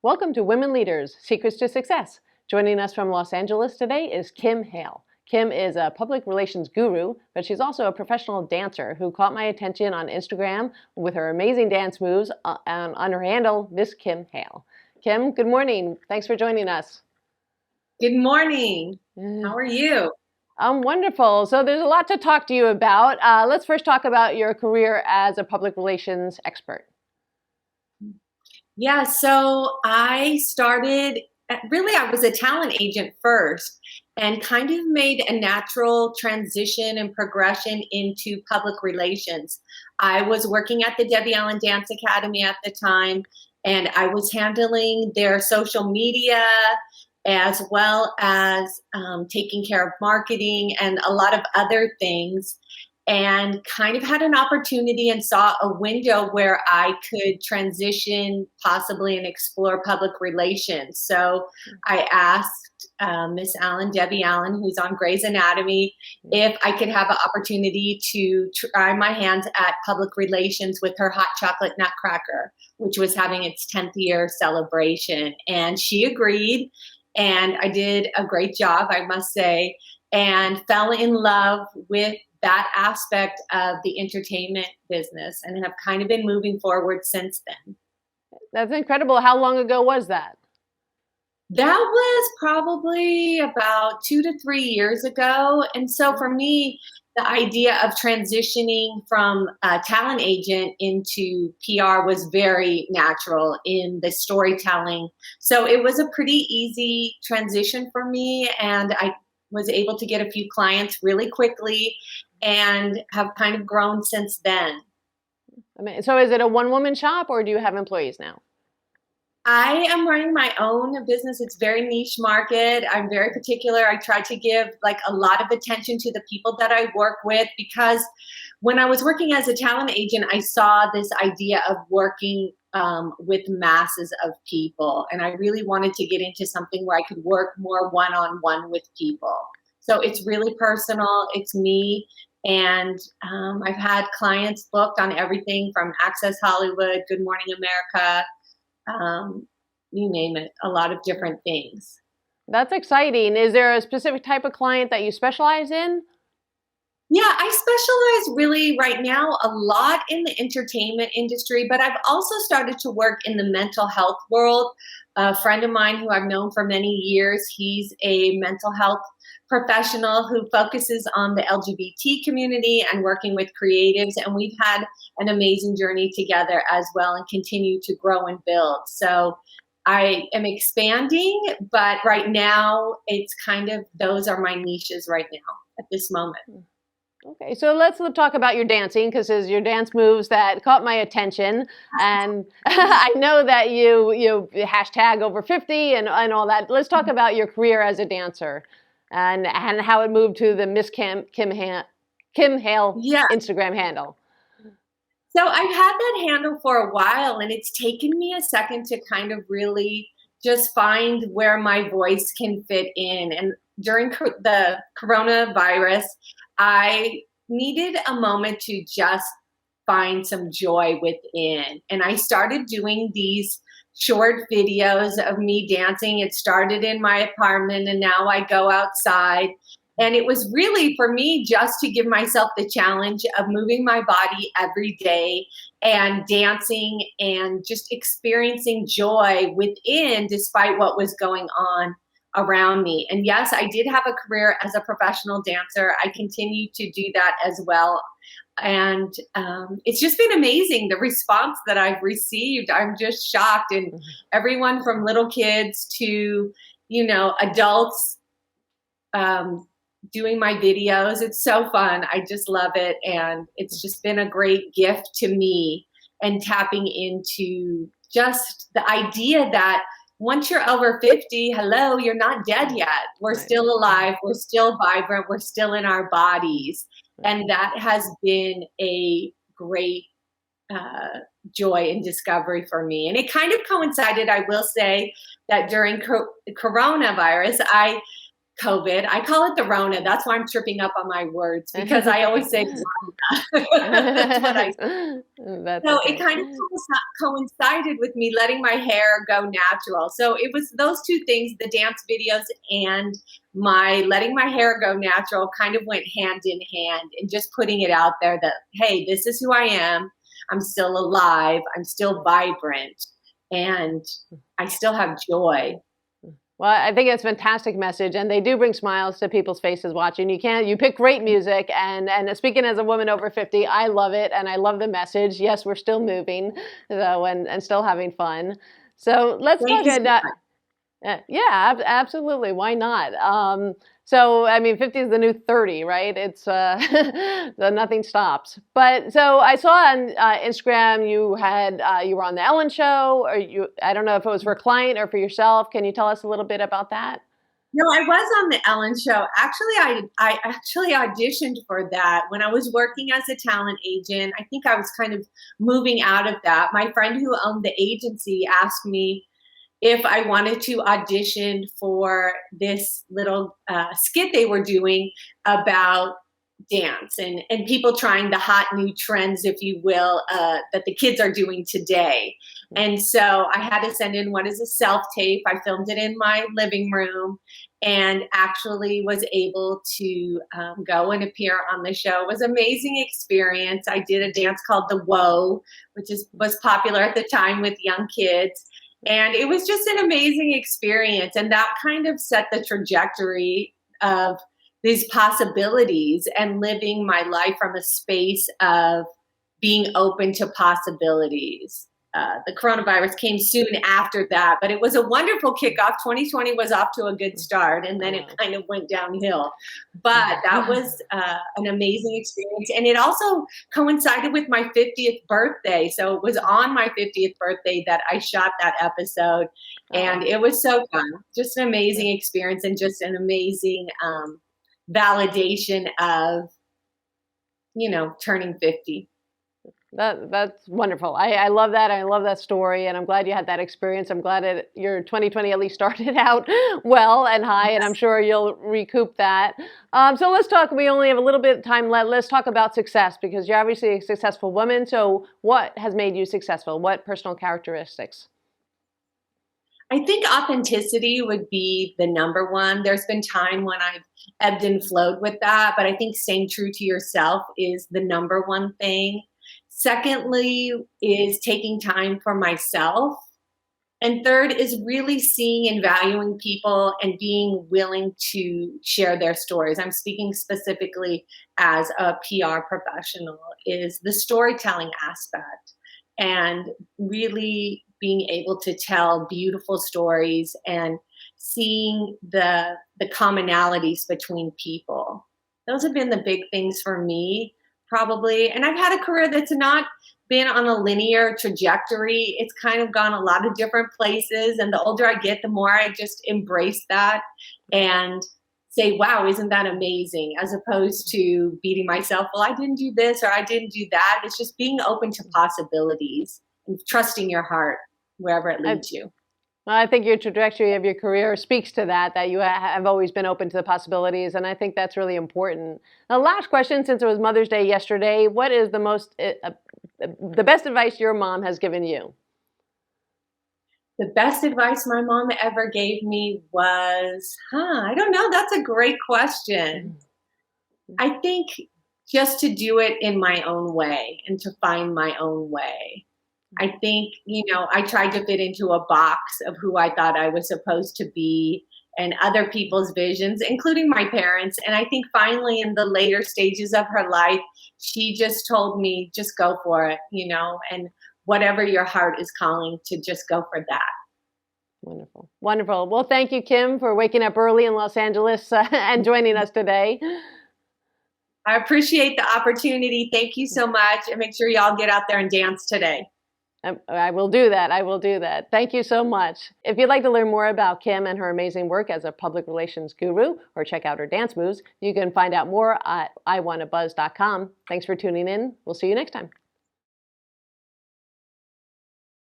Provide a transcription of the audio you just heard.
Welcome to Women Leaders, Secrets to Success. Joining us from Los Angeles today is Kim Hale. Kim is a public relations guru, but she's also a professional dancer who caught my attention on Instagram with her amazing dance moves on her handle, Miss Kim Hale. Kim, good morning. Thanks for joining us. Good morning. How are you? I'm wonderful. So there's a lot to talk to you about. Let's first talk about your career as a public relations expert. Yeah, so I was a talent agent first and kind of made a natural transition and progression into public relations. I was working at the Debbie Allen Dance Academy at the time, and I was handling their social media as well as taking care of marketing and a lot of other things. And kind of had an opportunity and saw a window where I could transition possibly and explore public relations. So I asked Miss Allen, Debbie Allen, who's on Grey's Anatomy, if I could have an opportunity to try my hands at public relations with her hot chocolate nutcracker, which was having its 10th year celebration. And she agreed, and I did a great job, I must say, and fell in love with that aspect of the entertainment business and have kind of been moving forward since then. That's incredible. How long ago was that? That was probably about 2 to 3 years ago. And so for me, the idea of transitioning from a talent agent into PR was very natural in the storytelling. So it was a pretty easy transition for me, and I was able to get a few clients really quickly and have kind of grown since then. So is it a one-woman shop, or do you have employees now? I am running my own business. It's very niche market. I'm very particular. I try to give a lot of attention to the people that I work with, because when I was working as a talent agent, I saw this idea of working with masses of people. And I really wanted to get into something where I could work more one-on-one with people. So it's really personal. It's me. And I've had clients booked on everything from Access Hollywood, Good Morning America, you name it, a lot of different things. That's exciting. Is there a specific type of client that you specialize in? Yeah, I specialize really right now a lot in the entertainment industry, but I've also started to work in the mental health world. A friend of mine who I've known for many years, he's a mental health professional who focuses on the LGBT community and working with creatives. And we've had an amazing journey together as well and continue to grow and build. So I am expanding, but right now it's kind of, those are my niches right now at this moment. Okay, so let's talk about your dancing, because it's your dance moves that caught my attention. And I know that you hashtag over 50 and all that. Let's talk about your career as a dancer and how it moved to the Miss Kim Hale Instagram handle. So I've had that handle for a while, and it's taken me a second to kind of really just find where my voice can fit in. And during the coronavirus, I needed a moment to just find some joy within. And I started doing these short videos of me dancing. It started in my apartment, and now I go outside. And it was really for me just to give myself the challenge of moving my body every day and dancing and just experiencing joy within despite what was going on around me. And yes, I did have a career as a professional dancer. I continue to do that as well. And it's just been amazing, the response that I've received. I'm just shocked. And everyone from little kids to, adults doing my videos. It's so fun. I just love it. And it's just been a great gift to me, and tapping into just the idea that once you're over 50, hello, you're not dead yet. We're still alive. We're still vibrant. We're still in our bodies. And that has been a great joy and discovery for me. And it kind of coincided, I will say, that during coronavirus, COVID, I call it the Rona. That's why I'm tripping up on my words, because I always say that's what I say. That's So okay. it kind of coincided with me letting my hair go natural. So it was those two things, the dance videos and my letting my hair go natural, kind of went hand in hand, and just putting it out there that, hey, this is who I am. I'm still alive. I'm still vibrant, and I still have joy. Well, I think it's a fantastic message, and they do bring smiles to people's faces watching. You pick great music, and speaking as a woman over 50, I love it, and I love the message. Yes, we're still moving, so and still having fun. So let's Thank talk you so about. much. Yeah, absolutely. Why not? So, I mean, 50 is the new 30, right? It's so nothing stops. But so I saw on Instagram you were on the Ellen Show, or I don't know if it was for a client or for yourself. Can you tell us a little bit about that? No, I was on the Ellen Show. Actually, I actually auditioned for that when I was working as a talent agent. I think I was kind of moving out of that. My friend who owned the agency asked me if I wanted to audition for this little skit they were doing about dance and people trying the hot new trends, if you will, that the kids are doing today. And so I had to send in what is a self tape. I filmed it in my living room and actually was able to go and appear on the show. It was an amazing experience. I did a dance called the Whoa, which was popular at the time with young kids. And it was just an amazing experience. And that kind of set the trajectory of these possibilities and living my life from a space of being open to possibilities. The coronavirus came soon after that, but it was a wonderful kickoff. 2020 was off to a good start, and then it kind of went downhill. But that was an amazing experience. And it also coincided with my 50th birthday. So it was on my 50th birthday that I shot that episode. And it was so fun. Just an amazing experience, and just an amazing validation of, turning 50. That's wonderful. I love that. I love that story, and I'm glad you had that experience. I'm glad that your 2020 at least started out well and high, and I'm sure you'll recoup that. So let's talk. We only have a little bit of time left. Let's talk about success, because you're obviously a successful woman. So what has made you successful? What personal characteristics? I think authenticity would be the number one. There's been time when I've ebbed and flowed with that, but I think staying true to yourself is the number one thing. Secondly is taking time for myself. And third is really seeing and valuing people and being willing to share their stories. I'm speaking specifically as a PR professional, is the storytelling aspect, and really being able to tell beautiful stories and seeing the commonalities between people. Those have been the big things for me, probably. And I've had a career that's not been on a linear trajectory. It's kind of gone a lot of different places. And the older I get, the more I just embrace that and say, wow, isn't that amazing? As opposed to beating myself, well, I didn't do this or I didn't do that. It's just being open to possibilities and trusting your heart wherever it leads you. Well, I think your trajectory of your career speaks to that you have always been open to the possibilities, and I think that's really important. Now, last question, since it was Mother's Day yesterday, what is the best advice your mom has given you? The best advice my mom ever gave me was, I don't know, that's a great question. I think just to do it in my own way and to find my own way. I think, I tried to fit into a box of who I thought I was supposed to be and other people's visions, including my parents. And I think finally in the later stages of her life, she just told me, just go for it, and whatever your heart is calling, to just go for that. Wonderful. Wonderful. Well, thank you, Kim, for waking up early in Los Angeles and joining us today. I appreciate the opportunity. Thank you so much. And make sure y'all get out there and dance today. I will do that. I will do that. Thank you so much. If you'd like to learn more about Kim and her amazing work as a public relations guru, or check out her dance moves, you can find out more at iwannabuzz.com. Thanks for tuning in. We'll see you next time.